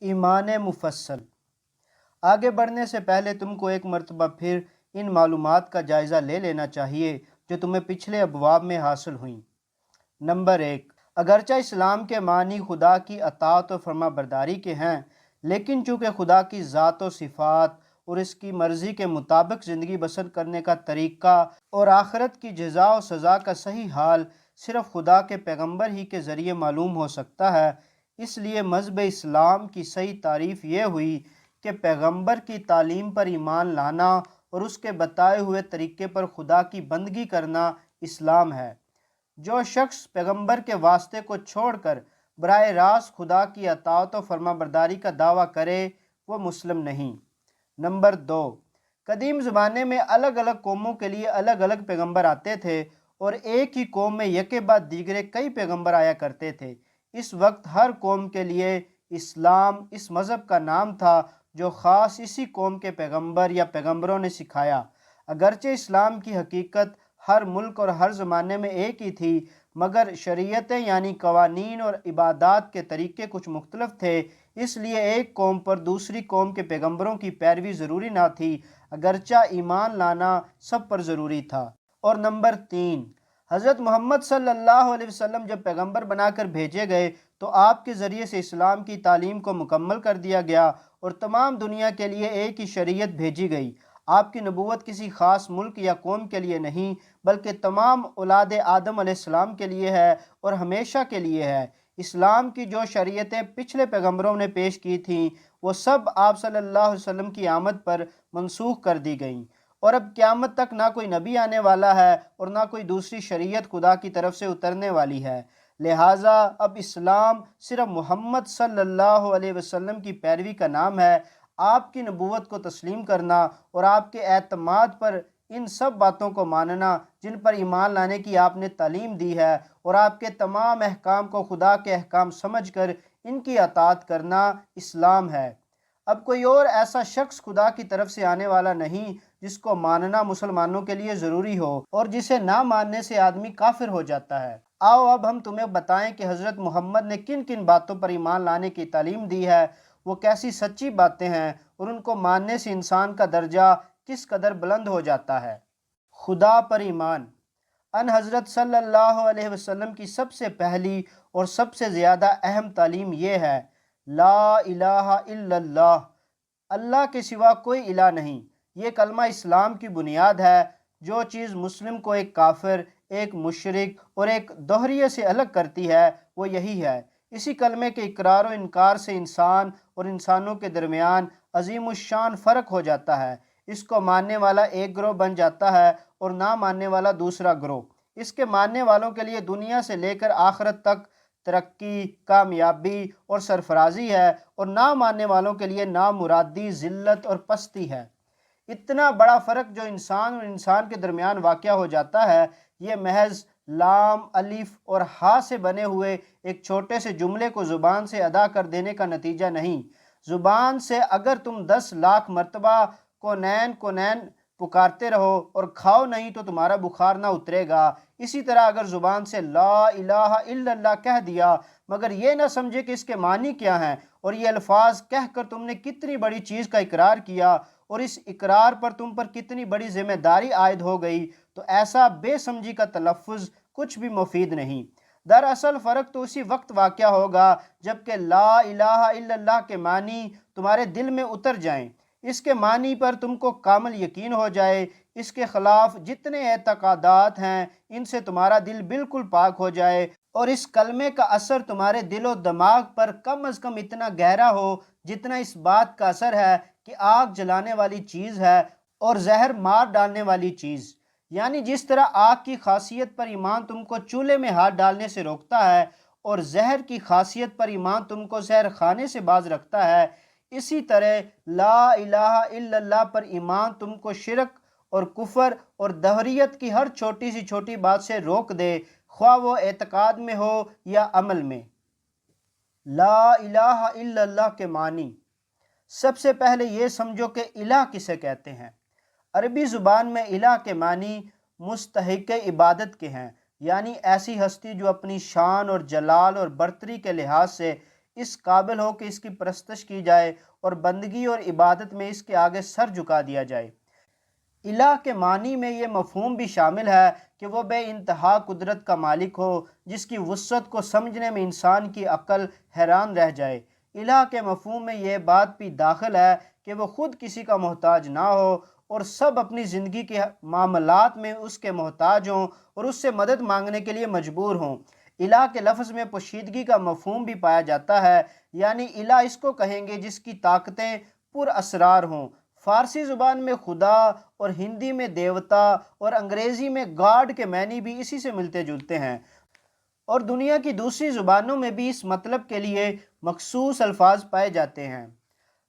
ایمان مفصل۔ آگے بڑھنے سے پہلے تم کو ایک مرتبہ پھر ان معلومات کا جائزہ لے لینا چاہیے جو تمہیں پچھلے ابواب میں حاصل ہوئیں۔ نمبر 1، اگرچہ اسلام کے معنی خدا کی اطاعت و فرما برداری کے ہیں، لیکن چونکہ خدا کی ذات و صفات اور اس کی مرضی کے مطابق زندگی بسر کرنے کا طریقہ اور آخرت کی جزا و سزا کا صحیح حال صرف خدا کے پیغمبر ہی کے ذریعے معلوم ہو سکتا ہے، اس لیے مذہب اسلام کی صحیح تعریف یہ ہوئی کہ پیغمبر کی تعلیم پر ایمان لانا اور اس کے بتائے ہوئے طریقے پر خدا کی بندگی کرنا اسلام ہے۔ جو شخص پیغمبر کے واسطے کو چھوڑ کر براہ راست خدا کی اطاعت و فرما برداری کا دعویٰ کرے وہ مسلم نہیں۔ نمبر 2، قدیم زمانے میں الگ الگ قوموں کے لیے الگ الگ پیغمبر آتے تھے اور ایک ہی قوم میں یکے بعد دیگرے کئی پیغمبر آیا کرتے تھے۔ اس وقت ہر قوم کے لیے اسلام اس مذہب کا نام تھا جو خاص اسی قوم کے پیغمبر یا پیغمبروں نے سکھایا۔ اگرچہ اسلام کی حقیقت ہر ملک اور ہر زمانے میں ایک ہی تھی، مگر شریعتیں یعنی قوانین اور عبادات کے طریقے کچھ مختلف تھے، اس لیے ایک قوم پر دوسری قوم کے پیغمبروں کی پیروی ضروری نہ تھی، اگرچہ ایمان لانا سب پر ضروری تھا۔ اور نمبر 3، حضرت محمد صلی اللہ علیہ وسلم جب پیغمبر بنا کر بھیجے گئے تو آپ کے ذریعے سے اسلام کی تعلیم کو مکمل کر دیا گیا اور تمام دنیا کے لیے ایک ہی شریعت بھیجی گئی۔ آپ کی نبوت کسی خاص ملک یا قوم کے لیے نہیں بلکہ تمام اولاد آدم علیہ السلام کے لیے ہے اور ہمیشہ کے لیے ہے۔ اسلام کی جو شریعتیں پچھلے پیغمبروں نے پیش کی تھیں وہ سب آپ صلی اللہ علیہ وسلم کی آمد پر منسوخ کر دی گئیں، اور اب قیامت تک نہ کوئی نبی آنے والا ہے اور نہ کوئی دوسری شریعت خدا کی طرف سے اترنے والی ہے۔ لہٰذا اب اسلام صرف محمد صلی اللہ علیہ وسلم کی پیروی کا نام ہے۔ آپ کی نبوت کو تسلیم کرنا اور آپ کے اعتماد پر ان سب باتوں کو ماننا جن پر ایمان لانے کی آپ نے تعلیم دی ہے، اور آپ کے تمام احکام کو خدا کے احکام سمجھ کر ان کی اطاعت کرنا اسلام ہے۔ اب کوئی اور ایسا شخص خدا کی طرف سے آنے والا نہیں جس کو ماننا مسلمانوں کے لیے ضروری ہو اور جسے نہ ماننے سے آدمی کافر ہو جاتا ہے۔ آؤ اب ہم تمہیں بتائیں کہ حضرت محمد نے کن کن باتوں پر ایمان لانے کی تعلیم دی ہے، وہ کیسی سچی باتیں ہیں اور ان کو ماننے سے انسان کا درجہ کس قدر بلند ہو جاتا ہے۔ خدا پر ایمان۔ ان حضرت صلی اللہ علیہ وسلم کی سب سے پہلی اور سب سے زیادہ اہم تعلیم یہ ہے، لا الہ الا اللہ، اللہ کے سوا کوئی الہ نہیں۔ یہ کلمہ اسلام کی بنیاد ہے۔ جو چیز مسلم کو ایک کافر، ایک مشرک اور ایک دوہریے سے الگ کرتی ہے وہ یہی ہے۔ اسی کلمے کے اقرار و انکار سے انسان اور انسانوں کے درمیان عظیم الشان فرق ہو جاتا ہے۔ اس کو ماننے والا ایک گروہ بن جاتا ہے اور نہ ماننے والا دوسرا گروہ۔ اس کے ماننے والوں کے لیے دنیا سے لے کر آخرت تک ترقی، کامیابی اور سرفرازی ہے، اور نہ ماننے والوں کے لیے نامرادی، ذلت اور پستی ہے۔ اتنا بڑا فرق جو انسان اور انسان کے درمیان واقع ہو جاتا ہے، یہ محض لام، الف اور ہا سے بنے ہوئے ایک چھوٹے سے جملے کو زبان سے ادا کر دینے کا نتیجہ نہیں۔ زبان سے اگر تم 10 لاکھ مرتبہ کونین کونین پکارتے رہو اور کھاؤ نہیں تو تمہارا بخار نہ اترے گا، اسی طرح اگر زبان سے لا الہ الا اللہ کہہ دیا مگر یہ نہ سمجھے کہ اس کے معنی کیا ہیں، اور یہ الفاظ کہہ کر تم نے کتنی بڑی چیز کا اقرار کیا اور اس اقرار پر تم پر کتنی بڑی ذمہ داری عائد ہو گئی، تو ایسا بے سمجھی کا تلفظ کچھ بھی مفید نہیں۔ دراصل فرق تو اسی وقت واقع ہوگا جب کہ لا الہ الا اللہ کے معنی تمہارے دل میں اتر جائیں، اس کے معنی پر تم کو کامل یقین ہو جائے، اس کے خلاف جتنے اعتقادات ہیں ان سے تمہارا دل بالکل پاک ہو جائے، اور اس کلمے کا اثر تمہارے دل و دماغ پر کم از کم اتنا گہرا ہو جتنا اس بات کا اثر ہے کہ آگ جلانے والی چیز ہے اور زہر مار ڈالنے والی چیز۔ یعنی جس طرح آگ کی خاصیت پر ایمان تم کو چولہے میں ہاتھ ڈالنے سے روکتا ہے اور زہر کی خاصیت پر ایمان تم کو زہر خانے سے باز رکھتا ہے، اسی طرح لا الہ الا اللہ پر ایمان تم کو شرک اور کفر اور دہریت کی ہر چھوٹی سی چھوٹی بات سے روک دے، خواہ وہ اعتقاد میں ہو یا عمل میں۔ لا الہ الا اللہ کے معنی۔ سب سے پہلے یہ سمجھو کہ الہ کسے کہتے ہیں۔ عربی زبان میں الہ کے معنی مستحق عبادت کے ہیں، یعنی ایسی ہستی جو اپنی شان اور جلال اور برتری کے لحاظ سے اس قابل ہو کہ اس کی پرستش کی جائے اور بندگی اور عبادت میں اس کے آگے سر جھکا دیا جائے۔ الہ کے معنی میں یہ مفہوم بھی شامل ہے کہ وہ بے انتہا قدرت کا مالک ہو، جس کی وسعت کو سمجھنے میں انسان کی عقل حیران رہ جائے۔ الہ کے مفہوم میں یہ بات بھی داخل ہے کہ وہ خود کسی کا محتاج نہ ہو اور سب اپنی زندگی کے معاملات میں اس کے محتاج ہوں اور اس سے مدد مانگنے کے لیے مجبور ہوں۔ الہ کے لفظ میں پوشیدگی کا مفہوم بھی پایا جاتا ہے، یعنی الہ اس کو کہیں گے جس کی طاقتیں پر اسرار ہوں۔ فارسی زبان میں خدا اور ہندی میں دیوتا اور انگریزی میں گاڈ کے معنی بھی اسی سے ملتے جلتے ہیں، اور دنیا کی دوسری زبانوں میں بھی اس مطلب کے لیے مخصوص الفاظ پائے جاتے ہیں۔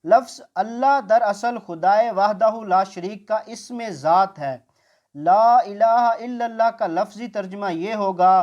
لفظ اللہ دراصل خدائے وحدہ لا شریک کا اسم ذات ہے۔ لا الہ الا اللہ کا لفظی ترجمہ یہ ہوگا: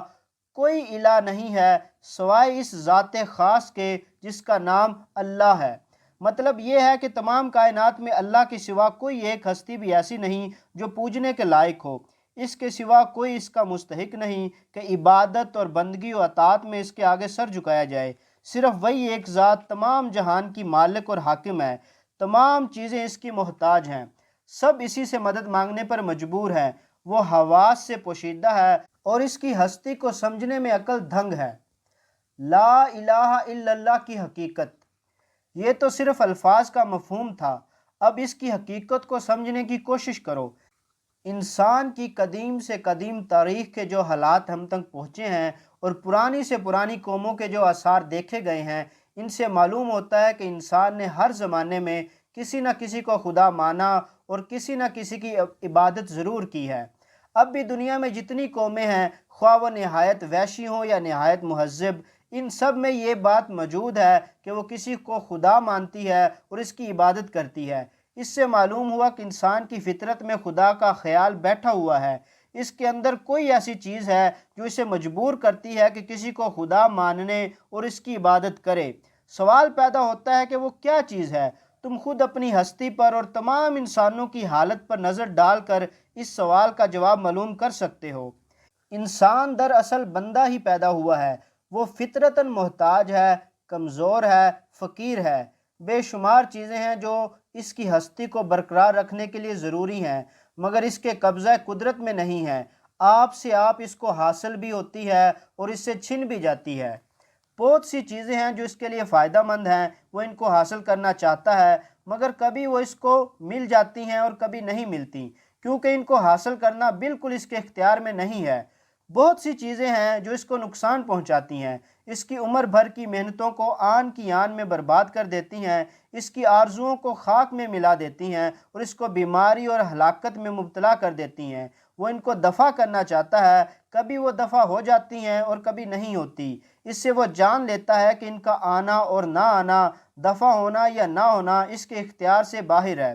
کوئی الہ نہیں ہے سوائے اس ذات خاص کے جس کا نام اللہ ہے۔ مطلب یہ ہے کہ تمام کائنات میں اللہ کے سوا کوئی ایک ہستی بھی ایسی نہیں جو پوجنے کے لائق ہو۔ اس کے سوا کوئی اس کا مستحق نہیں کہ عبادت اور بندگی و اطاعت میں اس کے آگے سر جھکایا جائے۔ صرف وہی ایک ذات تمام جہان کی مالک اور حاکم ہے۔ تمام چیزیں اس کی محتاج ہیں، سب اسی سے مدد مانگنے پر مجبور ہیں۔ وہ حواس سے پوشیدہ ہے اور اس کی ہستی کو سمجھنے میں عقل دھنگ ہے۔ لا الہ الا اللہ کی حقیقت، یہ تو صرف الفاظ کا مفہوم تھا، اب اس کی حقیقت کو سمجھنے کی کوشش کرو۔ انسان کی قدیم سے قدیم تاریخ کے جو حالات ہم تک پہنچے ہیں اور پرانی سے پرانی قوموں کے جو آثار دیکھے گئے ہیں، ان سے معلوم ہوتا ہے کہ انسان نے ہر زمانے میں کسی نہ کسی کو خدا مانا اور کسی نہ کسی کی عبادت ضرور کی ہے۔ اب بھی دنیا میں جتنی قومیں ہیں، خواہ وہ نہایت وحشی ہوں یا نہایت مہذب، ان سب میں یہ بات موجود ہے کہ وہ کسی کو خدا مانتی ہے اور اس کی عبادت کرتی ہے۔ اس سے معلوم ہوا کہ انسان کی فطرت میں خدا کا خیال بیٹھا ہوا ہے۔ اس کے اندر کوئی ایسی چیز ہے جو اسے مجبور کرتی ہے کہ کسی کو خدا ماننے اور اس کی عبادت کرے۔ سوال پیدا ہوتا ہے کہ وہ کیا چیز ہے؟ تم خود اپنی ہستی پر اور تمام انسانوں کی حالت پر نظر ڈال کر اس سوال کا جواب معلوم کر سکتے ہو۔ انسان دراصل بندہ ہی پیدا ہوا ہے۔ وہ فطرتاً محتاج ہے، کمزور ہے، فقیر ہے۔ بے شمار چیزیں ہیں جو اس کی ہستی کو برقرار رکھنے کے لیے ضروری ہیں، مگر اس کے قبضہ قدرت میں نہیں ہیں۔ آپ سے آپ اس کو حاصل بھی ہوتی ہے اور اس سے چھن بھی جاتی ہے۔ بہت سی چیزیں ہیں جو اس کے لیے فائدہ مند ہیں، وہ ان کو حاصل کرنا چاہتا ہے، مگر کبھی وہ اس کو مل جاتی ہیں اور کبھی نہیں ملتی، کیونکہ ان کو حاصل کرنا بالکل اس کے اختیار میں نہیں ہے۔ بہت سی چیزیں ہیں جو اس کو نقصان پہنچاتی ہیں، اس کی عمر بھر کی محنتوں کو آن کی آن میں برباد کر دیتی ہیں، اس کی آرزوؤں کو خاک میں ملا دیتی ہیں اور اس کو بیماری اور ہلاکت میں مبتلا کر دیتی ہیں۔ وہ ان کو دفع کرنا چاہتا ہے، کبھی وہ دفع ہو جاتی ہیں اور کبھی نہیں ہوتی۔ اس سے وہ جان لیتا ہے کہ ان کا آنا اور نہ آنا، دفع ہونا یا نہ ہونا اس کے اختیار سے باہر ہے۔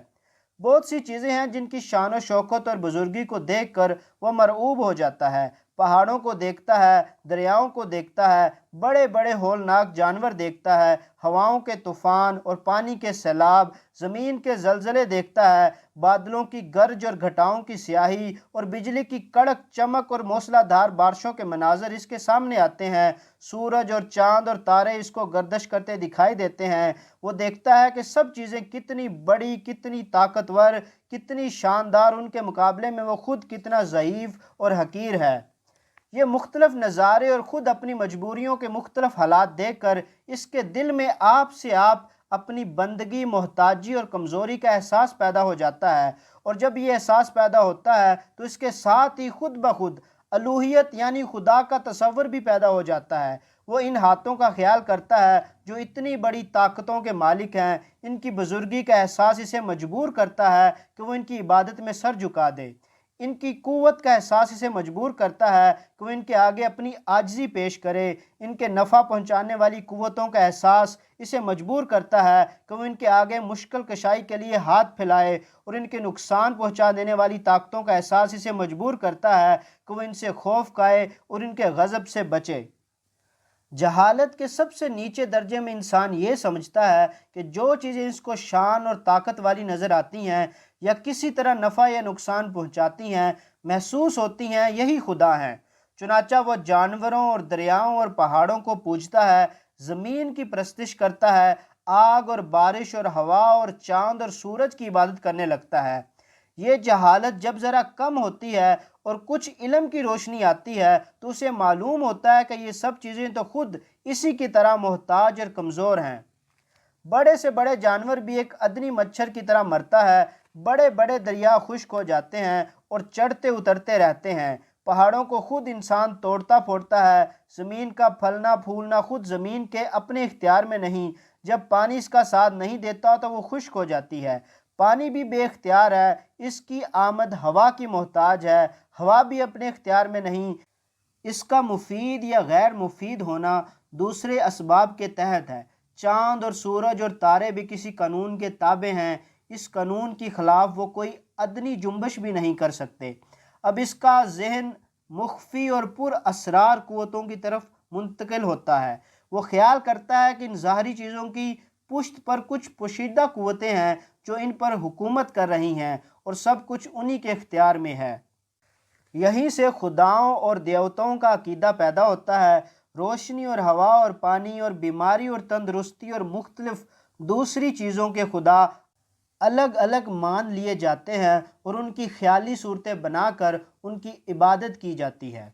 بہت سی چیزیں ہیں جن کی شان و شوکت اور بزرگی کو دیکھ کر وہ مرعوب ہو جاتا ہے۔ پہاڑوں کو دیکھتا ہے، دریاؤں کو دیکھتا ہے، بڑے بڑے ہولناک جانور دیکھتا ہے، ہواؤں کے طوفان اور پانی کے سیلاب، زمین کے زلزلے دیکھتا ہے، بادلوں کی گرج اور گھٹاؤں کی سیاہی اور بجلی کی کڑک چمک اور موسلا دھار بارشوں کے مناظر اس کے سامنے آتے ہیں۔ سورج اور چاند اور تارے اس کو گردش کرتے دکھائی دیتے ہیں۔ وہ دیکھتا ہے کہ سب چیزیں کتنی بڑی، کتنی طاقتور، کتنی شاندار، ان کے مقابلے میں وہ خود کتنا ضعیف اور حقیر ہے۔ یہ مختلف نظارے اور خود اپنی مجبوریوں کے مختلف حالات دیکھ کر اس کے دل میں آپ سے آپ اپنی بندگی، محتاجی اور کمزوری کا احساس پیدا ہو جاتا ہے، اور جب یہ احساس پیدا ہوتا ہے تو اس کے ساتھ ہی خود بخود الوہیت یعنی خدا کا تصور بھی پیدا ہو جاتا ہے۔ وہ ان ہاتھوں کا خیال کرتا ہے جو اتنی بڑی طاقتوں کے مالک ہیں، ان کی بزرگی کا احساس اسے مجبور کرتا ہے کہ وہ ان کی عبادت میں سر جھکا دے۔ ان کی قوت کا احساس اسے مجبور کرتا ہے کہ وہ ان کے آگے اپنی عاجزی پیش کرے۔ ان کے نفع پہنچانے والی قوتوں کا احساس اسے مجبور کرتا ہے کہ وہ ان کے آگے مشکل کشائی کے لیے ہاتھ پھیلائے، اور ان کے نقصان پہنچا دینے والی طاقتوں کا احساس اسے مجبور کرتا ہے کہ وہ ان سے خوف کھائے اور ان کے غضب سے بچے۔ جہالت کے سب سے نیچے درجے میں انسان یہ سمجھتا ہے کہ جو چیزیں اس کو شان اور طاقت والی نظر آتی ہیں یا کسی طرح نفع یا نقصان پہنچاتی ہیں، محسوس ہوتی ہیں، یہی خدا ہیں۔ چنانچہ وہ جانوروں اور دریاؤں اور پہاڑوں کو پوجتا ہے، زمین کی پرستش کرتا ہے، آگ اور بارش اور ہوا اور چاند اور سورج کی عبادت کرنے لگتا ہے۔ یہ جہالت جب ذرا کم ہوتی ہے اور کچھ علم کی روشنی آتی ہے تو اسے معلوم ہوتا ہے کہ یہ سب چیزیں تو خود اسی کی طرح محتاج اور کمزور ہیں۔ بڑے سے بڑے جانور بھی ایک ادنی مچھر کی طرح مرتا ہے، بڑے بڑے دریا خشک ہو جاتے ہیں اور چڑھتے اترتے رہتے ہیں، پہاڑوں کو خود انسان توڑتا پھوڑتا ہے، زمین کا پھلنا پھولنا خود زمین کے اپنے اختیار میں نہیں، جب پانی اس کا ساتھ نہیں دیتا تو وہ خشک ہو جاتی ہے، پانی بھی بے اختیار ہے، اس کی آمد ہوا کی محتاج ہے، ہوا بھی اپنے اختیار میں نہیں، اس کا مفید یا غیر مفید ہونا دوسرے اسباب کے تحت ہے، چاند اور سورج اور تارے بھی کسی قانون کے تابع ہیں، اس قانون کی خلاف وہ کوئی ادنی جنبش بھی نہیں کر سکتے۔ اب اس کا ذہن مخفی اور پر اسرار قوتوں کی طرف منتقل ہوتا ہے، وہ خیال کرتا ہے کہ ان ظاہری چیزوں کی پشت پر کچھ پوشیدہ قوتیں ہیں جو ان پر حکومت کر رہی ہیں اور سب کچھ انہی کے اختیار میں ہے۔ یہیں سے خداؤں اور دیوتاؤں کا عقیدہ پیدا ہوتا ہے، روشنی اور ہوا اور پانی اور بیماری اور تندرستی اور مختلف دوسری چیزوں کے خدا الگ الگ مان لیے جاتے ہیں اور ان کی خیالی صورتیں بنا کر ان کی عبادت کی جاتی ہے۔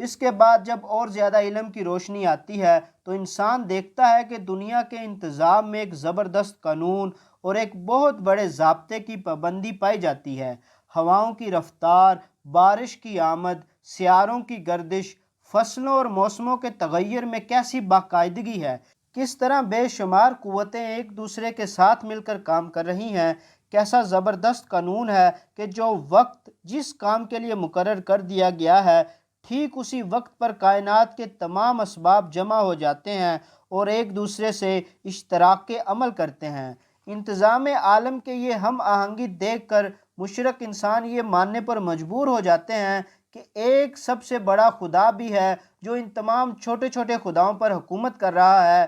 اس کے بعد جب اور زیادہ علم کی روشنی آتی ہے تو انسان دیکھتا ہے کہ دنیا کے انتظام میں ایک زبردست قانون اور ایک بہت بڑے ضابطے کی پابندی پائی جاتی ہے، ہواؤں کی رفتار، بارش کی آمد، سیاروں کی گردش، فصلوں اور موسموں کے تغیر میں کیسی باقاعدگی ہے، کس طرح بے شمار قوتیں ایک دوسرے کے ساتھ مل کر کام کر رہی ہیں، کیسا زبردست قانون ہے کہ جو وقت جس کام کے لیے مقرر کر دیا گیا ہے ٹھیک اسی وقت پر کائنات کے تمام اسباب جمع ہو جاتے ہیں اور ایک دوسرے سے اشتراک کے عمل کرتے ہیں۔ انتظام عالم کے یہ ہم آہنگی دیکھ کر مشرک انسان یہ ماننے پر مجبور ہو جاتے ہیں کہ ایک سب سے بڑا خدا بھی ہے جو ان تمام چھوٹے چھوٹے خداؤں پر حکومت کر رہا ہے،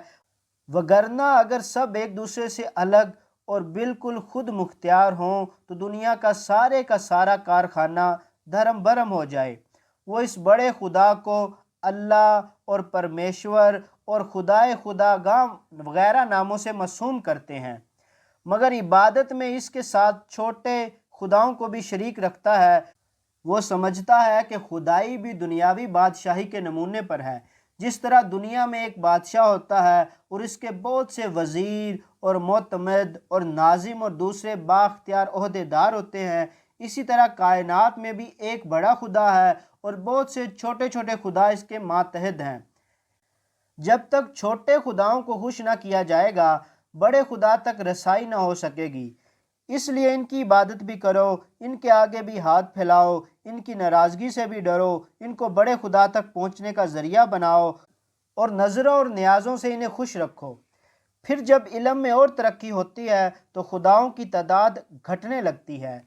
وگرنہ اگر سب ایک دوسرے سے الگ اور بالکل خود مختار ہوں تو دنیا کا سارا کارخانہ دھرم برہم ہو جائے۔ وہ اس بڑے خدا کو اللہ اور پرمیشور اور خدائے خدا گاہ وغیرہ ناموں سے موسوم کرتے ہیں، مگر عبادت میں اس کے ساتھ چھوٹے خداؤں کو بھی شریک رکھتا ہے۔ وہ سمجھتا ہے کہ خدائی بھی دنیاوی بادشاہی کے نمونے پر ہے، جس طرح دنیا میں ایک بادشاہ ہوتا ہے اور اس کے بہت سے وزیر اور معتمد اور ناظم اور دوسرے بااختیار عہدیدار ہوتے ہیں، اسی طرح کائنات میں بھی ایک بڑا خدا ہے اور بہت سے چھوٹے چھوٹے خدا اس کے ماتحت ہیں۔ جب تک چھوٹے خداؤں کو خوش نہ کیا جائے گا بڑے خدا تک رسائی نہ ہو سکے گی، اس لیے ان کی عبادت بھی کرو، ان کے آگے بھی ہاتھ پھیلاؤ، ان کی ناراضگی سے بھی ڈرو، ان کو بڑے خدا تک پہنچنے کا ذریعہ بناؤ اور نظروں اور نیازوں سے انہیں خوش رکھو۔ پھر جب علم میں اور ترقی ہوتی ہے تو خداؤں کی تعداد گھٹنے لگتی ہے،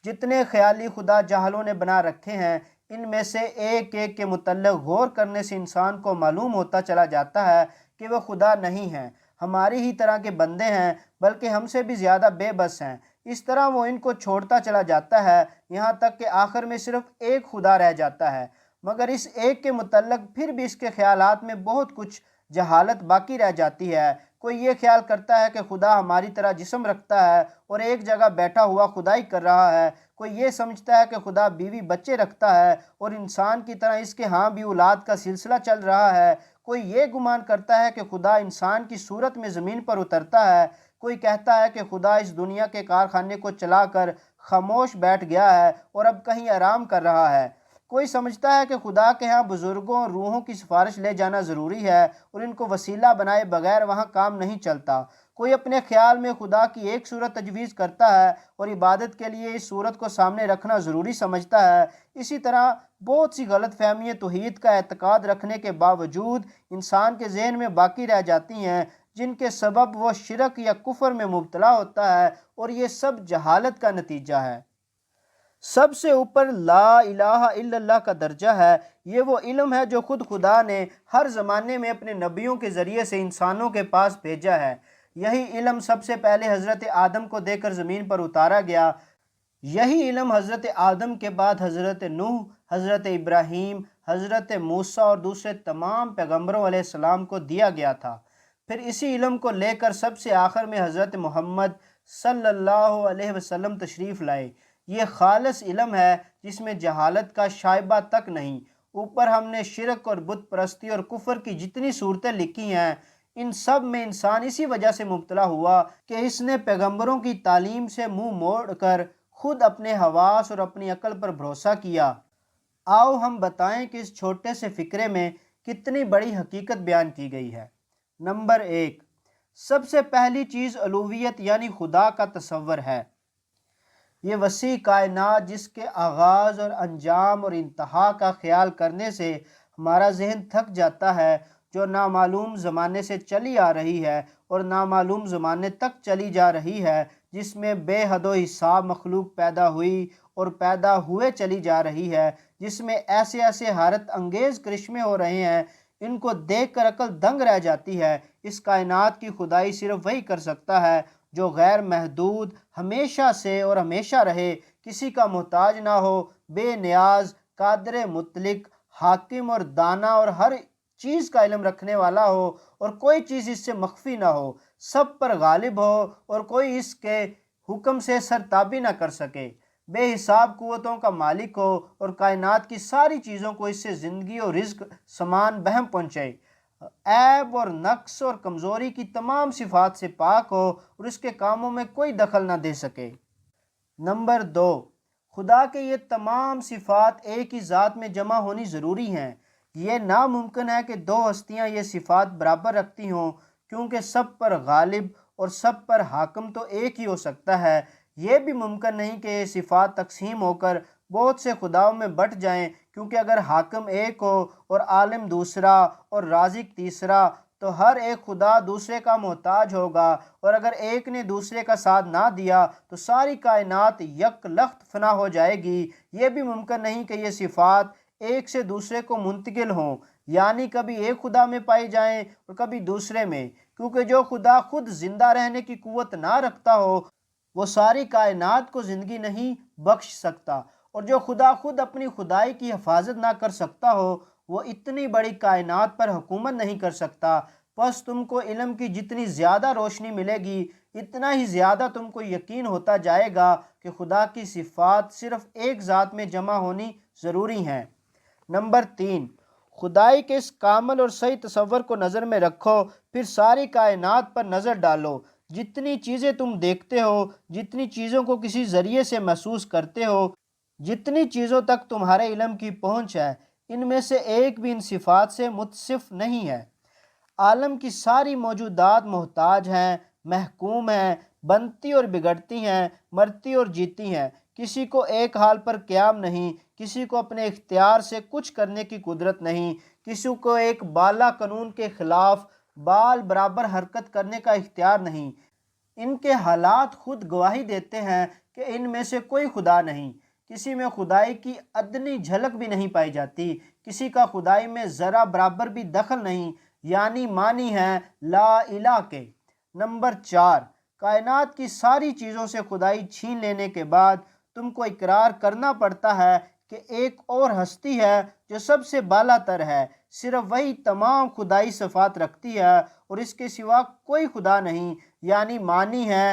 جتنے خیالی خدا جاہلوں نے بنا رکھے ہیں ان میں سے ایک ایک کے متعلق غور کرنے سے انسان کو معلوم ہوتا چلا جاتا ہے کہ وہ خدا نہیں ہیں، ہماری ہی طرح کے بندے ہیں، بلکہ ہم سے بھی زیادہ بے بس ہیں۔ اس طرح وہ ان کو چھوڑتا چلا جاتا ہے یہاں تک کہ آخر میں صرف ایک خدا رہ جاتا ہے، مگر اس ایک کے متعلق پھر بھی اس کے خیالات میں بہت کچھ جہالت باقی رہ جاتی ہے۔ کوئی یہ خیال کرتا ہے کہ خدا ہماری طرح جسم رکھتا ہے اور ایک جگہ بیٹھا ہوا خدائی کر رہا ہے، کوئی یہ سمجھتا ہے کہ خدا بیوی بچے رکھتا ہے اور انسان کی طرح اس کے ہاں بھی اولاد کا سلسلہ چل رہا ہے، کوئی یہ گمان کرتا ہے کہ خدا انسان کی صورت میں زمین پر اترتا ہے، کوئی کہتا ہے کہ خدا اس دنیا کے کارخانے کو چلا کر خاموش بیٹھ گیا ہے اور اب کہیں آرام کر رہا ہے، کوئی سمجھتا ہے کہ خدا کے ہاں بزرگوں اور روحوں کی سفارش لے جانا ضروری ہے اور ان کو وسیلہ بنائے بغیر وہاں کام نہیں چلتا، کوئی اپنے خیال میں خدا کی ایک صورت تجویز کرتا ہے اور عبادت کے لیے اس صورت کو سامنے رکھنا ضروری سمجھتا ہے۔ اسی طرح بہت سی غلط فہمیاں توحید کا اعتقاد رکھنے کے باوجود انسان کے ذہن میں باقی رہ جاتی ہیں، جن کے سبب وہ شرک یا کفر میں مبتلا ہوتا ہے، اور یہ سب جہالت کا نتیجہ ہے۔ سب سے اوپر لا الہ الا اللہ کا درجہ ہے، یہ وہ علم ہے جو خود خدا نے ہر زمانے میں اپنے نبیوں کے ذریعے سے انسانوں کے پاس بھیجا ہے۔ یہی علم سب سے پہلے حضرت آدم کو دے کر زمین پر اتارا گیا، یہی علم حضرت آدم کے بعد حضرت نوح، حضرت ابراہیم، حضرت موسیٰ اور دوسرے تمام پیغمبروں علیہ السلام کو دیا گیا تھا۔ پھر اسی علم کو لے کر سب سے آخر میں حضرت محمد صلی اللہ علیہ وسلم تشریف لائے۔ یہ خالص علم ہے جس میں جہالت کا شائبہ تک نہیں۔ اوپر ہم نے شرک اور بت پرستی اور کفر کی جتنی صورتیں لکھی ہیں، ان سب میں انسان اسی وجہ سے مبتلا ہوا کہ اس نے پیغمبروں کی تعلیم سے منہ موڑ کر خود اپنے حواس اور اپنی عقل پر بھروسہ کیا۔ آؤ ہم بتائیں کہ اس چھوٹے سے فقرے میں کتنی بڑی حقیقت بیان کی گئی ہے۔ نمبر 1، سب سے پہلی چیز الوہیت یعنی خدا کا تصور ہے۔ یہ وسیع کائنات جس کے آغاز اور انجام اور انتہا کا خیال کرنے سے ہمارا ذہن تھک جاتا ہے، جو نامعلوم زمانے سے چلی آ رہی ہے اور نامعلوم زمانے تک چلی جا رہی ہے، جس میں بے حد و حساب مخلوق پیدا ہوئی اور پیدا ہوئے چلی جا رہی ہے، جس میں ایسے ایسے حیرت انگیز کرشمے ہو رہے ہیں، ان کو دیکھ کر عقل دنگ رہ جاتی ہے۔ اس کائنات کی خدائی صرف وہی کر سکتا ہے جو غیر محدود، ہمیشہ سے اور ہمیشہ رہے، کسی کا محتاج نہ ہو، بے نیاز، قادر مطلق، حاکم اور دانا اور ہر چیز کا علم رکھنے والا ہو، اور کوئی چیز اس سے مخفی نہ ہو، سب پر غالب ہو اور کوئی اس کے حکم سے سرتابی نہ کر سکے، بے حساب قوتوں کا مالک ہو اور کائنات کی ساری چیزوں کو اس سے زندگی اور رزق سامان بہم پہنچے، عیب اور نقص اور کمزوری کی تمام صفات سے پاک ہو اور اس کے کاموں میں کوئی دخل نہ دے سکے۔ نمبر 2، خدا کے یہ تمام صفات ایک ہی ذات میں جمع ہونی ضروری ہیں۔ یہ ناممکن ہے کہ دو ہستیاں یہ صفات برابر رکھتی ہوں، کیونکہ سب پر غالب اور سب پر حاکم تو ایک ہی ہو سکتا ہے۔ یہ بھی ممکن نہیں کہ یہ صفات تقسیم ہو کر بہت سے خداؤں میں بٹ جائیں، کیونکہ اگر حاکم ایک ہو اور عالم دوسرا اور رازق تیسرا تو ہر ایک خدا دوسرے کا محتاج ہوگا، اور اگر ایک نے دوسرے کا ساتھ نہ دیا تو ساری کائنات یک لخت فنا ہو جائے گی۔ یہ بھی ممکن نہیں کہ یہ صفات ایک سے دوسرے کو منتقل ہوں، یعنی کبھی ایک خدا میں پائی جائیں اور کبھی دوسرے میں، کیونکہ جو خدا خود زندہ رہنے کی قوت نہ رکھتا ہو وہ ساری کائنات کو زندگی نہیں بخش سکتا، اور جو خدا خود اپنی خدائی کی حفاظت نہ کر سکتا ہو وہ اتنی بڑی کائنات پر حکومت نہیں کر سکتا۔ بس تم کو علم کی جتنی زیادہ روشنی ملے گی، اتنا ہی زیادہ تم کو یقین ہوتا جائے گا کہ خدا کی صفات صرف ایک ذات میں جمع ہونی ضروری ہیں۔ نمبر 3، خدائی کے اس کامل اور صحیح تصور کو نظر میں رکھو، پھر ساری کائنات پر نظر ڈالو۔ جتنی چیزیں تم دیکھتے ہو، جتنی چیزوں کو کسی ذریعے سے محسوس کرتے ہو، جتنی چیزوں تک تمہارے علم کی پہنچ ہے، ان میں سے ایک بھی ان صفات سے متصف نہیں ہے۔ عالم کی ساری موجودات محتاج ہیں، محکوم ہیں، بنتی اور بگڑتی ہیں، مرتی اور جیتی ہیں۔ کسی کو ایک حال پر قیام نہیں، کسی کو اپنے اختیار سے کچھ کرنے کی قدرت نہیں، کسی کو ایک بالا قانون کے خلاف بال برابر حرکت کرنے کا اختیار نہیں۔ ان کے حالات خود گواہی دیتے ہیں کہ ان میں سے کوئی خدا نہیں۔ کسی میں خدائی کی ادنی جھلک بھی نہیں پائی جاتی، کسی کا خدائی میں ذرا برابر بھی دخل نہیں، یعنی معنی ہیں لا الہ کے۔ نمبر 4، کائنات کی ساری چیزوں سے خدائی چھین لینے کے بعد تم کو اقرار کرنا پڑتا ہے کہ ایک اور ہستی ہے جو سب سے بالا تر ہے، صرف وہی تمام خدائی صفات رکھتی ہے اور اس کے سوا کوئی خدا نہیں، یعنی معنی ہے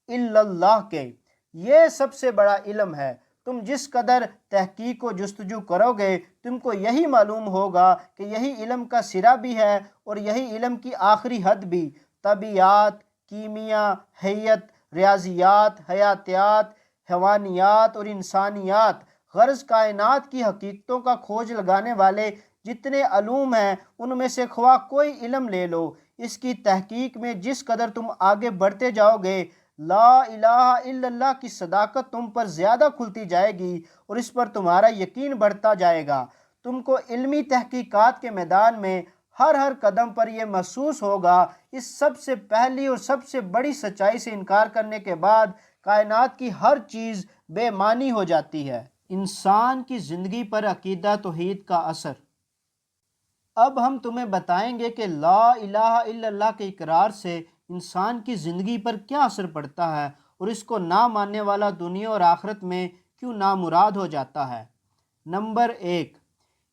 الا اللہ کے۔ یہ سب سے بڑا علم ہے۔ تم جس قدر تحقیق و جستجو کرو گے تم کو یہی معلوم ہوگا کہ یہی علم کا سرا بھی ہے اور یہی علم کی آخری حد بھی۔ طبیعیات، کیمیا، حیت، ریاضیات، حیاتیات، حیوانیات اور انسانیات، غرض کائنات کی حقیقتوں کا کھوج لگانے والے جتنے علوم ہیں ان میں سے خواہ کوئی علم لے لو، اس کی تحقیق میں جس قدر تم آگے بڑھتے جاؤ گے لا الہ الا اللہ کی صداقت تم پر زیادہ کھلتی جائے گی اور اس پر تمہارا یقین بڑھتا جائے گا۔ تم کو علمی تحقیقات کے میدان میں ہر قدم پر یہ محسوس ہوگا، اس سب سے پہلی اور سب سے بڑی سچائی سے انکار کرنے کے بعد کائنات کی ہر چیز بے معنی ہو جاتی ہے۔ انسان کی زندگی پر عقیدہ توحید کا اثر۔ اب ہم تمہیں بتائیں گے کہ لا الہ الا اللہ کے اقرار سے انسان کی زندگی پر کیا اثر پڑتا ہے اور اس کو نہ ماننے والا دنیا اور آخرت میں کیوں نامراد ہو جاتا ہے۔ نمبر 1،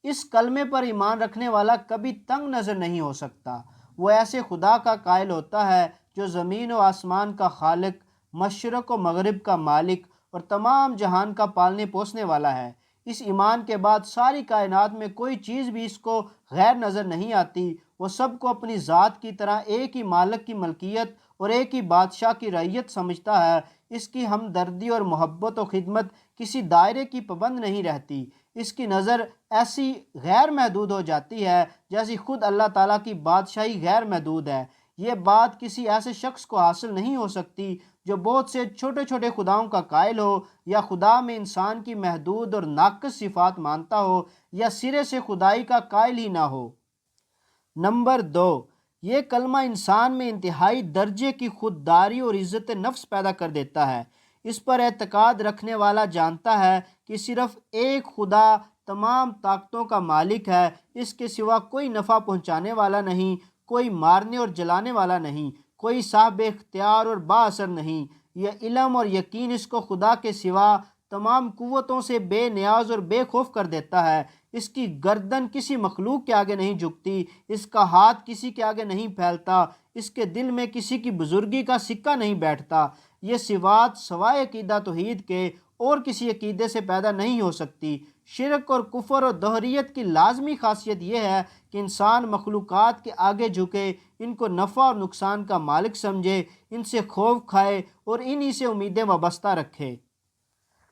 اس کلمے پر ایمان رکھنے والا کبھی تنگ نظر نہیں ہو سکتا۔ وہ ایسے خدا کا قائل ہوتا ہے جو زمین و آسمان کا خالق، مشرق و مغرب کا مالک اور تمام جہان کا پالنے پوسنے والا ہے۔ اس ایمان کے بعد ساری کائنات میں کوئی چیز بھی اس کو غیر نظر نہیں آتی۔ وہ سب کو اپنی ذات کی طرح ایک ہی مالک کی ملکیت اور ایک ہی بادشاہ کی رعیت سمجھتا ہے۔ اس کی ہمدردی اور محبت و خدمت کسی دائرے کی پابند نہیں رہتی۔ اس کی نظر ایسی غیر محدود ہو جاتی ہے جیسی خود اللہ تعالیٰ کی بادشاہی غیر محدود ہے۔ یہ بات کسی ایسے شخص کو حاصل نہیں ہو سکتی جو بہت سے چھوٹے چھوٹے خداؤں کا قائل ہو، یا خدا میں انسان کی محدود اور ناقص صفات مانتا ہو، یا سرے سے خدائی کا قائل ہی نہ ہو۔ نمبر 2، یہ کلمہ انسان میں انتہائی درجے کی خودداری اور عزت نفس پیدا کر دیتا ہے۔ اس پر اعتقاد رکھنے والا جانتا ہے کہ صرف ایک خدا تمام طاقتوں کا مالک ہے، اس کے سوا کوئی نفع پہنچانے والا نہیں، کوئی مارنے اور جلانے والا نہیں، کوئی صاحب اختیار اور با اثر نہیں۔ یہ علم اور یقین اس کو خدا کے سوا تمام قوتوں سے بے نیاز اور بے خوف کر دیتا ہے۔ اس کی گردن کسی مخلوق کے آگے نہیں جھکتی، اس کا ہاتھ کسی کے آگے نہیں پھیلتا، اس کے دل میں کسی کی بزرگی کا سکہ نہیں بیٹھتا۔ یہ صفات سوائے عقیدہ توحید کے اور کسی عقیدے سے پیدا نہیں ہو سکتی۔ شرک اور کفر اور دہریت کی لازمی خاصیت یہ ہے کہ انسان مخلوقات کے آگے جھکے، ان کو نفع اور نقصان کا مالک سمجھے، ان سے خوف کھائے اور انہی سے امیدیں وابستہ رکھے۔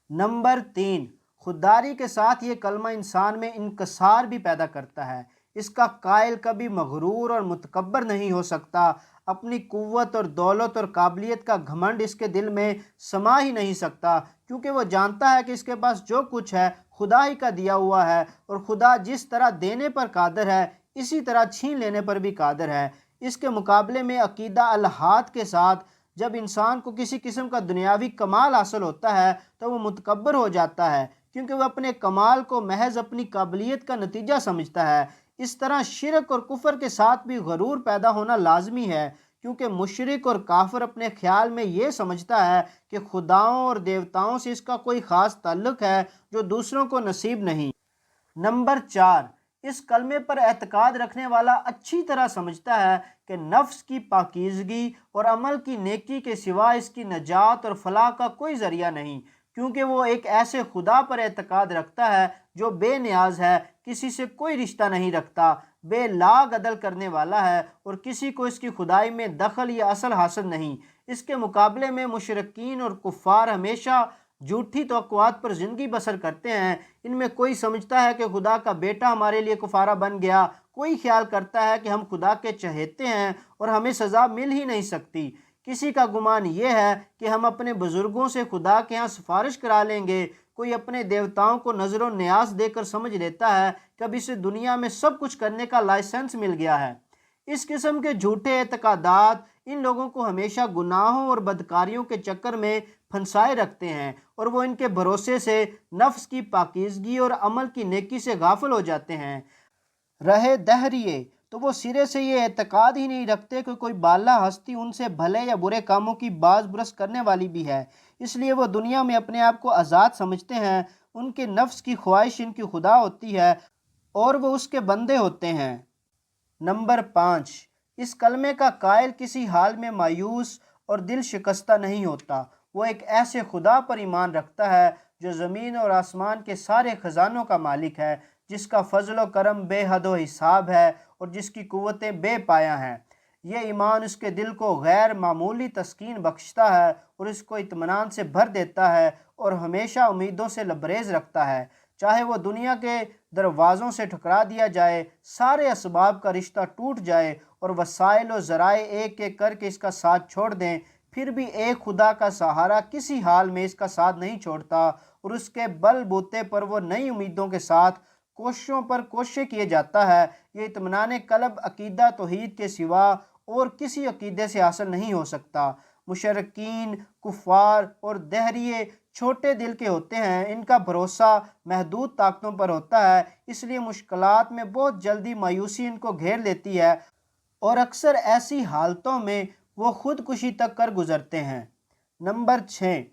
نمبر 3، خودداری کے ساتھ یہ کلمہ انسان میں انکسار بھی پیدا کرتا ہے۔ اس کا قائل کبھی مغرور اور متکبر نہیں ہو سکتا۔ اپنی قوت اور دولت اور قابلیت کا گھمنڈ اس کے دل میں سما ہی نہیں سکتا، کیونکہ وہ جانتا ہے کہ اس کے پاس جو کچھ ہے خدا ہی کا دیا ہوا ہے، اور خدا جس طرح دینے پر قادر ہے اسی طرح چھین لینے پر بھی قادر ہے۔ اس کے مقابلے میں عقیدہ الحاد کے ساتھ جب انسان کو کسی قسم کا دنیاوی کمال حاصل ہوتا ہے تو وہ متکبر ہو جاتا ہے، کیونکہ وہ اپنے کمال کو محض اپنی قابلیت کا نتیجہ سمجھتا ہے۔ اس طرح شرک اور کفر کے ساتھ بھی غرور پیدا ہونا لازمی ہے، کیونکہ مشرک اور کافر اپنے خیال میں یہ سمجھتا ہے کہ خداؤں اور دیوتاؤں سے اس کا کوئی خاص تعلق ہے جو دوسروں کو نصیب نہیں۔ نمبر 4، اس کلمے پر اعتقاد رکھنے والا اچھی طرح سمجھتا ہے کہ نفس کی پاکیزگی اور عمل کی نیکی کے سوا اس کی نجات اور فلاح کا کوئی ذریعہ نہیں، کیونکہ وہ ایک ایسے خدا پر اعتقاد رکھتا ہے جو بے نیاز ہے، کسی سے کوئی رشتہ نہیں رکھتا، بے لاگ عدل کرنے والا ہے، اور کسی کو اس کی خدائی میں دخل یا اصل حاصل نہیں۔ اس کے مقابلے میں مشرکین اور کفار ہمیشہ جھوٹی توقعات پر زندگی بسر کرتے ہیں۔ ان میں کوئی سمجھتا ہے کہ خدا کا بیٹا ہمارے لیے کفارہ بن گیا، کوئی خیال کرتا ہے کہ ہم خدا کے چہیتے ہیں اور ہمیں سزا مل ہی نہیں سکتی۔ کسی کا گمان یہ ہے کہ ہم اپنے بزرگوں سے خدا کے ہاں سفارش کرا لیں گے۔ کوئی اپنے دیوتاؤں کو نظر و نیاز دے کر سمجھ لیتا ہے کہ اب اسے دنیا میں سب کچھ کرنے کا لائسنس مل گیا ہے۔ اس قسم کے جھوٹے اعتقادات ان لوگوں کو ہمیشہ گناہوں اور بدکاریوں کے چکر میں پھنسائے رکھتے ہیں، اور وہ ان کے بھروسے سے نفس کی پاکیزگی اور عمل کی نیکی سے غافل ہو جاتے ہیں۔ رہے دہریے تو وہ سرے سے یہ اعتقاد ہی نہیں رکھتے کہ کوئی بالا ہستی ان سے بھلے یا برے کاموں کی باز برس کرنے والی بھی ہے، اس لیے وہ دنیا میں اپنے آپ کو آزاد سمجھتے ہیں۔ ان کے نفس کی خواہش ان کی خدا ہوتی ہے اور وہ اس کے بندے ہوتے ہیں۔ نمبر 5، اس کلمے کا قائل کسی حال میں مایوس اور دل شکستہ نہیں ہوتا۔ وہ ایک ایسے خدا پر ایمان رکھتا ہے جو زمین اور آسمان کے سارے خزانوں کا مالک ہے، جس کا فضل و کرم بے حد و حساب ہے اور جس کی قوتیں بے پایہ ہیں۔ یہ ایمان اس کے دل کو غیر معمولی تسکین بخشتا ہے اور اس کو اطمینان سے بھر دیتا ہے اور ہمیشہ امیدوں سے لبریز رکھتا ہے۔ چاہے وہ دنیا کے دروازوں سے ٹھکرا دیا جائے، سارے اسباب کا رشتہ ٹوٹ جائے اور وسائل و ذرائع ایک ایک کر کے اس کا ساتھ چھوڑ دیں، پھر بھی ایک خدا کا سہارا کسی حال میں اس کا ساتھ نہیں چھوڑتا، اور اس کے بل بوتے پر وہ نئی امیدوں کے ساتھ کوششوں پر کوششیں کیے جاتا ہے۔ یہ اطمینان قلب عقیدہ توحید کے سوا اور کسی عقیدے سے حاصل نہیں ہو سکتا۔ مشرکین، کفار اور دہریے چھوٹے دل کے ہوتے ہیں، ان کا بھروسہ محدود طاقتوں پر ہوتا ہے، اس لیے مشکلات میں بہت جلدی مایوسی ان کو گھیر لیتی ہے، اور اکثر ایسی حالتوں میں وہ خودکشی تک کر گزرتے ہیں۔ نمبر 6،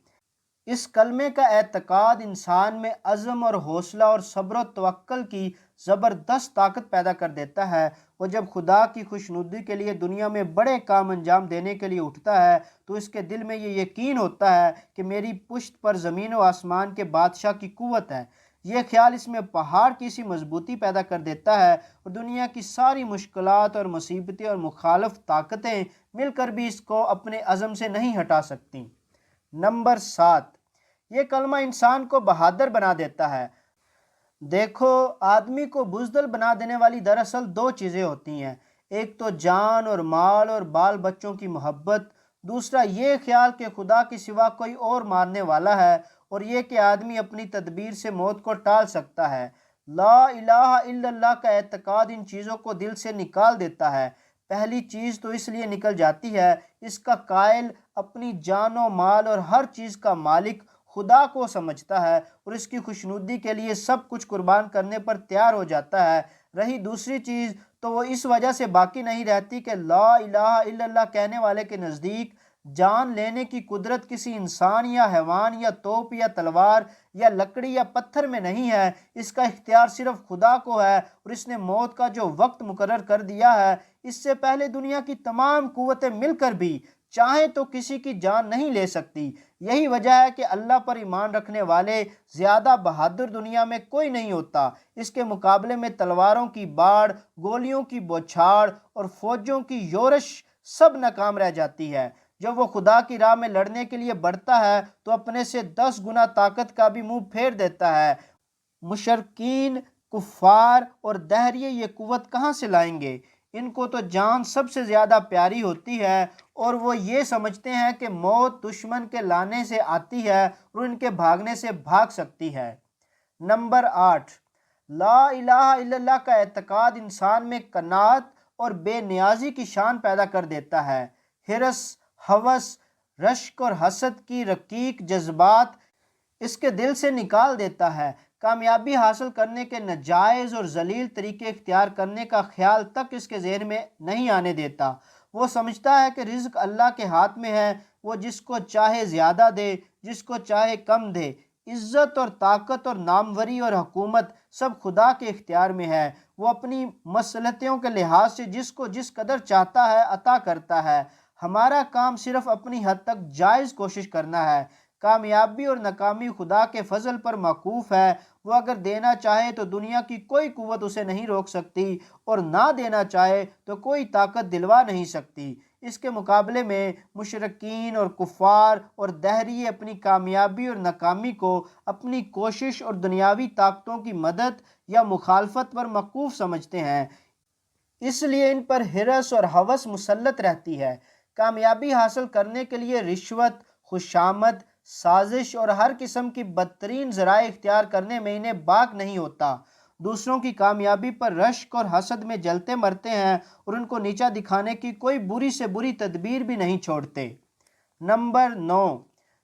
اس کلمے کا اعتقاد انسان میں عزم اور حوصلہ اور صبر و توکل کی زبردست طاقت پیدا کر دیتا ہے۔ وہ جب خدا کی خوشنودی کے لیے دنیا میں بڑے کام انجام دینے کے لیے اٹھتا ہے تو اس کے دل میں یہ یقین ہوتا ہے کہ میری پشت پر زمین و آسمان کے بادشاہ کی قوت ہے۔ یہ خیال اس میں پہاڑ کی سی مضبوطی پیدا کر دیتا ہے اور دنیا کی ساری مشکلات اور مصیبتیں اور مخالف طاقتیں مل کر بھی اس کو اپنے عزم سے نہیں ہٹا سکتی۔ نمبر 7، یہ کلمہ انسان کو بہادر بنا دیتا ہے۔ دیکھو، آدمی کو بزدل بنا دینے والی دراصل دو چیزیں ہوتی ہیں، ایک تو جان اور مال اور بال بچوں کی محبت، دوسرا یہ خیال کہ خدا کے سوا کوئی اور مارنے والا ہے، اور یہ کہ آدمی اپنی تدبیر سے موت کو ٹال سکتا ہے۔ لا الہ الا اللہ کا اعتقاد ان چیزوں کو دل سے نکال دیتا ہے۔ پہلی چیز تو اس لیے نکل جاتی ہے، اس کا قائل اپنی جان و مال اور ہر چیز کا مالک خدا کو سمجھتا ہے اور اس کی خوشنودی کے لیے سب کچھ قربان کرنے پر تیار ہو جاتا ہے۔ رہی دوسری چیز تو وہ اس وجہ سے باقی نہیں رہتی کہ لا الہ الا اللہ کہنے والے کے نزدیک جان لینے کی قدرت کسی انسان یا حیوان یا توپ یا تلوار یا لکڑی یا پتھر میں نہیں ہے، اس کا اختیار صرف خدا کو ہے، اور اس نے موت کا جو وقت مقرر کر دیا ہے اس سے پہلے دنیا کی تمام قوتیں مل کر بھی چاہیں تو کسی کی جان نہیں لے سکتی۔ یہی وجہ ہے کہ اللہ پر ایمان رکھنے والے زیادہ بہادر دنیا میں کوئی نہیں ہوتا۔ اس کے مقابلے میں تلواروں کی باڑ، گولیوں کی بوچھاڑ اور فوجوں کی یورش سب ناکام رہ جاتی ہے۔ جب وہ خدا کی راہ میں لڑنے کے لیے بڑھتا ہے تو اپنے سے 10 گنا طاقت کا بھی منہ پھیر دیتا ہے۔ مشرکین، کفار اور دہریے یہ قوت کہاں سے لائیں گے؟ ان کو تو جان سب سے زیادہ پیاری ہوتی ہے اور وہ یہ سمجھتے ہیں کہ موت دشمن کے لانے سے آتی ہے اور ان کے بھاگنے سے بھاگ سکتی ہے۔ نمبر 8، لا الہ الا اللہ کا اعتقاد انسان میں قناعت اور بے نیازی کی شان پیدا کر دیتا ہے۔ ہرس، ہوس، رشک اور حسد کی رقیق جذبات اس کے دل سے نکال دیتا ہے۔ کامیابی حاصل کرنے کے ناجائز اور ذلیل طریقے اختیار کرنے کا خیال تک اس کے ذہن میں نہیں آنے دیتا۔ وہ سمجھتا ہے کہ رزق اللہ کے ہاتھ میں ہے، وہ جس کو چاہے زیادہ دے، جس کو چاہے کم دے۔ عزت اور طاقت اور ناموری اور حکومت سب خدا کے اختیار میں ہے، وہ اپنی مصلحتوں کے لحاظ سے جس کو جس قدر چاہتا ہے عطا کرتا ہے۔ ہمارا کام صرف اپنی حد تک جائز کوشش کرنا ہے۔ کامیابی اور ناکامی خدا کے فضل پر موقوف ہے، وہ اگر دینا چاہے تو دنیا کی کوئی قوت اسے نہیں روک سکتی، اور نہ دینا چاہے تو کوئی طاقت دلوا نہیں سکتی۔ اس کے مقابلے میں مشرکین اور کفار اور دہریے اپنی کامیابی اور ناکامی کو اپنی کوشش اور دنیاوی طاقتوں کی مدد یا مخالفت پر موقوف سمجھتے ہیں، اس لیے ان پر ہرس اور ہوس مسلط رہتی ہے۔ کامیابی حاصل کرنے کے لیے رشوت، خوشامد، سازش اور ہر قسم کی بدترین ذرائع اختیار کرنے میں انہیں باک نہیں ہوتا۔ دوسروں کی کامیابی پر رشک اور حسد میں جلتے مرتے ہیں اور ان کو نیچا دکھانے کی کوئی بری سے بری تدبیر بھی نہیں چھوڑتے۔ نمبر 9،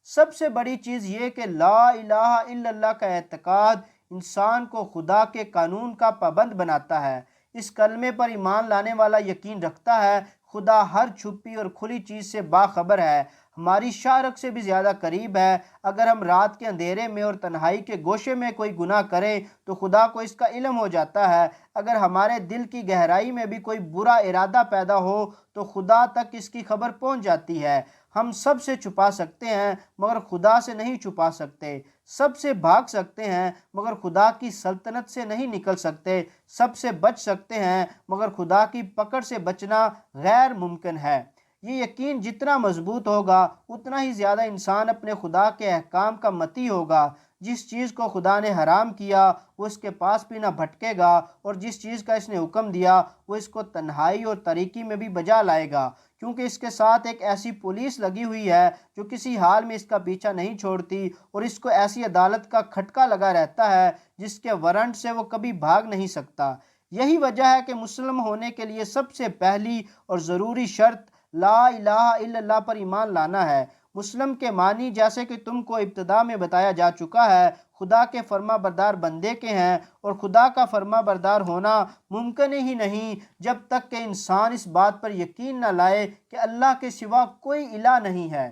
سب سے بڑی چیز یہ کہ لا الہ الا اللہ کا اعتقاد انسان کو خدا کے قانون کا پابند بناتا ہے۔ اس کلمے پر ایمان لانے والا یقین رکھتا ہے خدا ہر چھپی اور کھلی چیز سے باخبر ہے، ہماری شارک سے بھی زیادہ قریب ہے۔ اگر ہم رات کے اندھیرے میں اور تنہائی کے گوشے میں کوئی گناہ کریں تو خدا کو اس کا علم ہو جاتا ہے۔ اگر ہمارے دل کی گہرائی میں بھی کوئی برا ارادہ پیدا ہو تو خدا تک اس کی خبر پہنچ جاتی ہے۔ ہم سب سے چھپا سکتے ہیں مگر خدا سے نہیں چھپا سکتے، سب سے بھاگ سکتے ہیں مگر خدا کی سلطنت سے نہیں نکل سکتے، سب سے بچ سکتے ہیں مگر خدا کی پکڑ سے بچنا غیر ممکن ہے۔ یہ یقین جتنا مضبوط ہوگا اتنا ہی زیادہ انسان اپنے خدا کے احکام کا مطیع ہوگا۔ جس چیز کو خدا نے حرام کیا وہ اس کے پاس بھی نہ بھٹکے گا، اور جس چیز کا اس نے حکم دیا وہ اس کو تنہائی اور تاریکی میں بھی بجا لائے گا، کیونکہ اس کے ساتھ ایک ایسی پولیس لگی ہوئی ہے جو کسی حال میں اس کا پیچھا نہیں چھوڑتی، اور اس کو ایسی عدالت کا کھٹکا لگا رہتا ہے جس کے وارنٹ سے وہ کبھی بھاگ نہیں سکتا۔ یہی وجہ ہے کہ مسلم ہونے کے لیے سب سے پہلی اور ضروری شرط لا الہ الا اللہ پر ایمان لانا ہے۔ مسلم کے معنی جیسے کہ تم کو ابتدا میں بتایا جا چکا ہے خدا کے فرما بردار بندے کے ہیں، اور خدا کا فرما بردار ہونا ممکن ہی نہیں جب تک کہ انسان اس بات پر یقین نہ لائے کہ اللہ کے سوا کوئی الہ نہیں ہے۔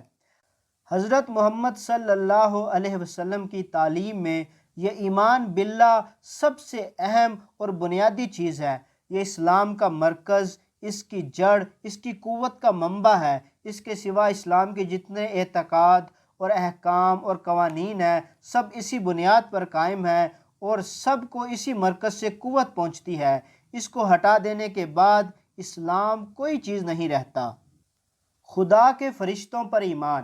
حضرت محمد صلی اللہ علیہ وسلم کی تعلیم میں یہ ایمان باللہ سب سے اہم اور بنیادی چیز ہے۔ یہ اسلام کا مرکز، اس کی جڑ، اس کی قوت کا منبع ہے۔ اس کے سوا اسلام کے جتنے اعتقاد اور احکام اور قوانین ہیں سب اسی بنیاد پر قائم ہیں اور سب کو اسی مرکز سے قوت پہنچتی ہے۔ اس کو ہٹا دینے کے بعد اسلام کوئی چیز نہیں رہتا۔ خدا کے فرشتوں پر ایمان۔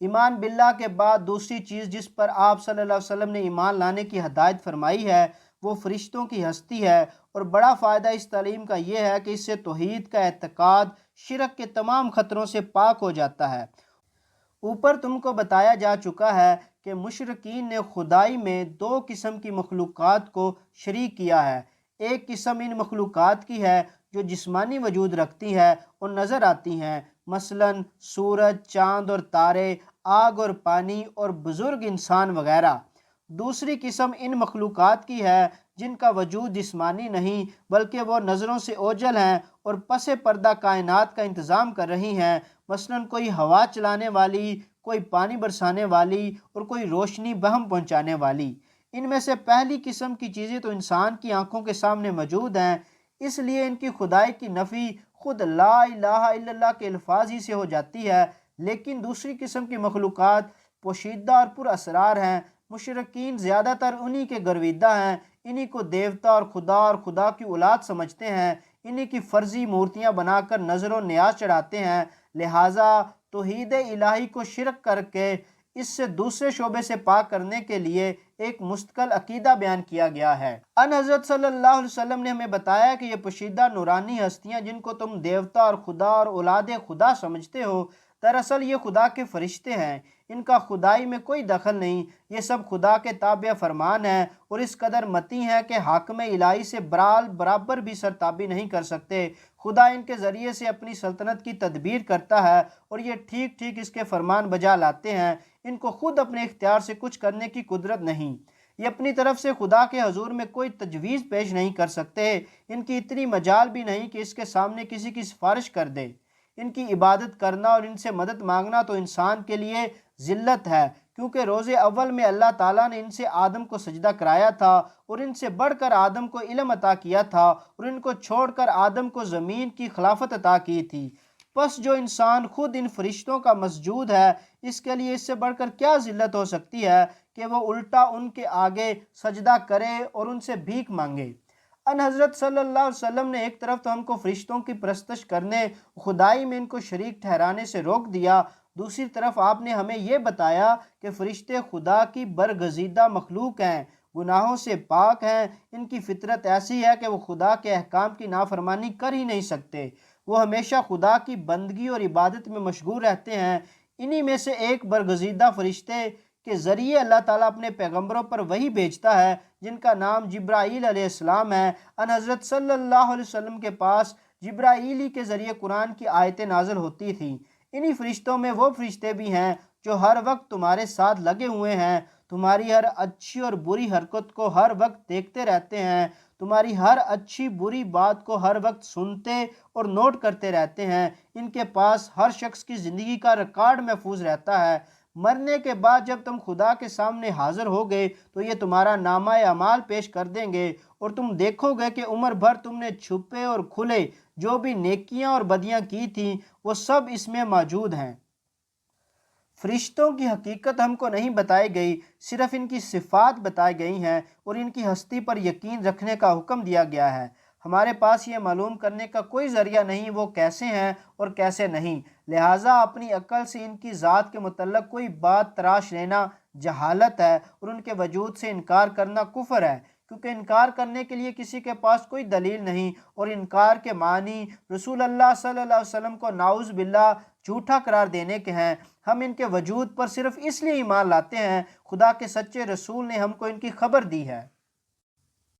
ایمان باللہ کے بعد دوسری چیز جس پر آپ صلی اللہ علیہ وسلم نے ایمان لانے کی ہدایت فرمائی ہے وہ فرشتوں کی ہستی ہے، اور بڑا فائدہ اس تعلیم کا یہ ہے کہ اس سے توحید کا اعتقاد شرک کے تمام خطروں سے پاک ہو جاتا ہے۔ اوپر تم کو بتایا جا چکا ہے کہ مشرکین نے خدائی میں دو قسم کی مخلوقات کو شریک کیا ہے۔ ایک قسم ان مخلوقات کی ہے جو جسمانی وجود رکھتی ہے اور نظر آتی ہیں، مثلا سورج، چاند اور تارے، آگ اور پانی اور بزرگ انسان وغیرہ۔ دوسری قسم ان مخلوقات کی ہے جن کا وجود جسمانی نہیں بلکہ وہ نظروں سے اوجھل ہیں اور پس پردہ کائنات کا انتظام کر رہی ہیں، مثلا کوئی ہوا چلانے والی، کوئی پانی برسانے والی اور کوئی روشنی بہم پہنچانے والی۔ ان میں سے پہلی قسم کی چیزیں تو انسان کی آنکھوں کے سامنے موجود ہیں، اس لیے ان کی خدائی کی نفی خود لا الہ الا اللہ کے الفاظ ہی سے ہو جاتی ہے، لیکن دوسری قسم کی مخلوقات پوشیدہ اور پر اسرار ہیں۔ مشرکین زیادہ تر انہی کے گرویدہ ہیں، انہی کو دیوتا اور خدا کی اولاد سمجھتے ہیں، انہی کی فرضی مورتیاں بنا کر نظر و نیاز چڑھاتے ہیں، لہٰذا توحید الہی کو شرک کر کے اس سے دوسرے شعبے سے پاک کرنے کے لیے ایک مستقل عقیدہ بیان کیا گیا ہے۔ ان حضرت صلی اللہ علیہ وسلم نے ہمیں بتایا کہ یہ پوشیدہ نورانی ہستیاں جن کو تم دیوتا اور اولاد خدا سمجھتے ہو، دراصل یہ خدا کے فرشتے ہیں۔ ان کا خدائی میں کوئی دخل نہیں، یہ سب خدا کے تابع فرمان ہیں اور اس قدر متی ہیں کہ حاکم الہی سے برابر بھی سرتابی نہیں کر سکتے۔ خدا ان کے ذریعے سے اپنی سلطنت کی تدبیر کرتا ہے اور یہ ٹھیک ٹھیک اس کے فرمان بجا لاتے ہیں۔ ان کو خود اپنے اختیار سے کچھ کرنے کی قدرت نہیں، یہ اپنی طرف سے خدا کے حضور میں کوئی تجویز پیش نہیں کر سکتے، ان کی اتنی مجال بھی نہیں کہ اس کے سامنے کسی کی سفارش کر دے۔ ان کی عبادت کرنا اور ان سے مدد مانگنا تو انسان کے لیے ذلت ہے، کیونکہ روز اول میں اللہ تعالیٰ نے ان سے آدم کو سجدہ کرایا تھا اور ان سے بڑھ کر آدم کو علم عطا کیا تھا اور ان کو چھوڑ کر آدم کو زمین کی خلافت عطا کی تھی۔ پس جو انسان خود ان فرشتوں کا مسجود ہے، اس کے لیے اس سے بڑھ کر کیا ذلت ہو سکتی ہے کہ وہ الٹا ان کے آگے سجدہ کرے اور ان سے بھیک مانگے۔ ان حضرت صلی اللہ علیہ وسلم نے ایک طرف تو ہم کو فرشتوں کی پرستش کرنے، خدائی میں ان کو شریک ٹھہرانے سے روک دیا، دوسری طرف آپ نے ہمیں یہ بتایا کہ فرشتے خدا کی برگزیدہ مخلوق ہیں، گناہوں سے پاک ہیں، ان کی فطرت ایسی ہے کہ وہ خدا کے احکام کی نافرمانی کر ہی نہیں سکتے، وہ ہمیشہ خدا کی بندگی اور عبادت میں مشغول رہتے ہیں۔ انہی میں سے ایک برگزیدہ فرشتے کے ذریعے اللہ تعالیٰ اپنے پیغمبروں پر وحی بھیجتا ہے جن کا نام جبرائیل علیہ السلام ہے۔ ان حضرت صلی اللہ علیہ وسلم کے پاس جبرائیلی کے ذریعے قرآن کی آیتیں نازل ہوتی تھیں۔ انہی فرشتوں میں وہ فرشتے بھی ہیں جو ہر وقت تمہارے ساتھ لگے ہوئے ہیں، تمہاری ہر اچھی اور بری حرکت کو ہر وقت دیکھتے رہتے ہیں، تمہاری ہر اچھی بری بات کو ہر وقت سنتے اور نوٹ کرتے رہتے ہیں۔ ان کے پاس ہر شخص کی زندگی کا ریکارڈ محفوظ رہتا ہے۔ مرنے کے بعد جب تم خدا کے سامنے حاضر ہوگے تو یہ تمہارا نامہ اعمال پیش کر دیں گے اور تم دیکھو گے کہ عمر بھر تم نے چھپے اور کھلے جو بھی نیکیاں اور بدیاں کی تھیں وہ سب اس میں موجود ہیں۔ فرشتوں کی حقیقت ہم کو نہیں بتائی گئی، صرف ان کی صفات بتائی گئی ہیں اور ان کی ہستی پر یقین رکھنے کا حکم دیا گیا ہے۔ ہمارے پاس یہ معلوم کرنے کا کوئی ذریعہ نہیں وہ کیسے ہیں اور کیسے نہیں، لہٰذا اپنی عقل سے ان کی ذات کے متعلق کوئی بات تراش لینا جہالت ہے اور ان کے وجود سے انکار کرنا کفر ہے، کیونکہ انکار کرنے کے لیے کسی کے پاس کوئی دلیل نہیں، اور انکار کے معنی رسول اللہ صلی اللہ علیہ وسلم کو نعوذ باللہ جھوٹا قرار دینے کے ہیں۔ ہم ان کے وجود پر صرف اس لیے ایمان لاتے ہیں، خدا کے سچے رسول نے ہم کو ان کی خبر دی ہے۔